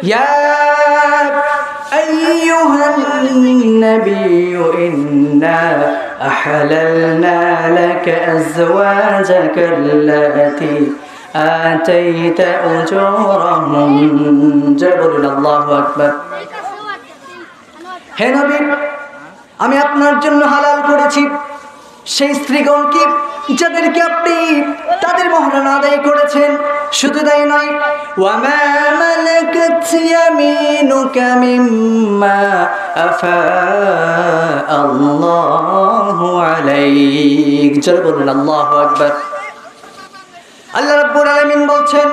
يا أيها النبي إنا أحللنا لك أزواجك التي آتيت أجورهن جبل الله أكبر হে নবী আমি আপনার জন্য হালাল করেছি সেই স্ত্রীগণকে যাদেরকে আপনি তাদের মহরানা আদায় করেছেন শুধু তাই নয় ওয়ামা মালাকাত ইয়ামিনুকা মিম্মা আফা আল্লাহু আলাইক জোরে বলুন আল্লাহু আকবার আল্লাহ রাব্বুল আলামিন বলছেন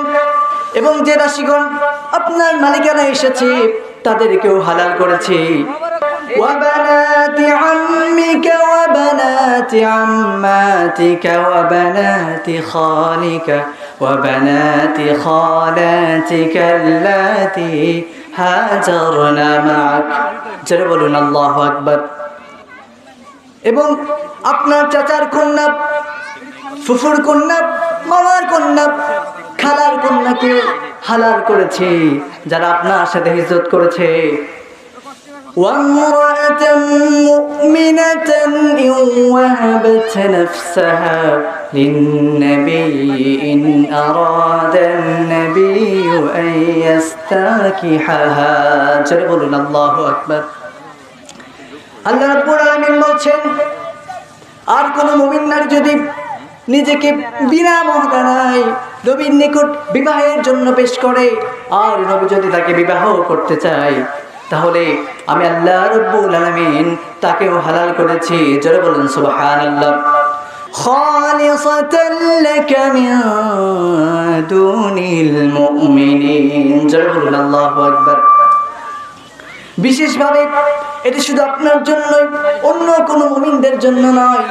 এবং যে দাসীগণ আপনার মালিকানা এসেছে তাদেরকেও হালাল করেছি وبنات عمك وبنات عماتك وبنات خالك وبنات خالاتك اللاتي هاجرن معك জোরে বলুন আল্লাহু আকবার এবং আপনার চাচার কন্যা ফুফুর কন্যা মামার কন্যা খালার কন্যাকে হালাল করেছে যারা আপনার সাথে হিজরত করেছে وامرأة مؤمنة إن وهبت نفسها للنبي إن أراد النبي أن يستنكحها جربوا الله أكبر আল্লাহ রাব্বুল আলামিন বলছেন আর কোন মুমিন নারী যদি নিজেকে বিনা মহরানায় নবীর নিকট বিবাহের জন্য পেশ করে আর নবী যদি তাকে বিবাহ করতে চায় তাহলে আমি আল্লাহ রাব্বুল আলামিন তাকেও হালাল করেছি জোরে বলুন সুবহানাল্লাহ খালিসাতান লাকা মিন দুনিল মুমিনিন জোরে বলুন আল্লাহু আকবার বিশেষভাবে এটি শুধু আপনার জন্যই অন্য কোনো মুমিনদের জন্য নয়।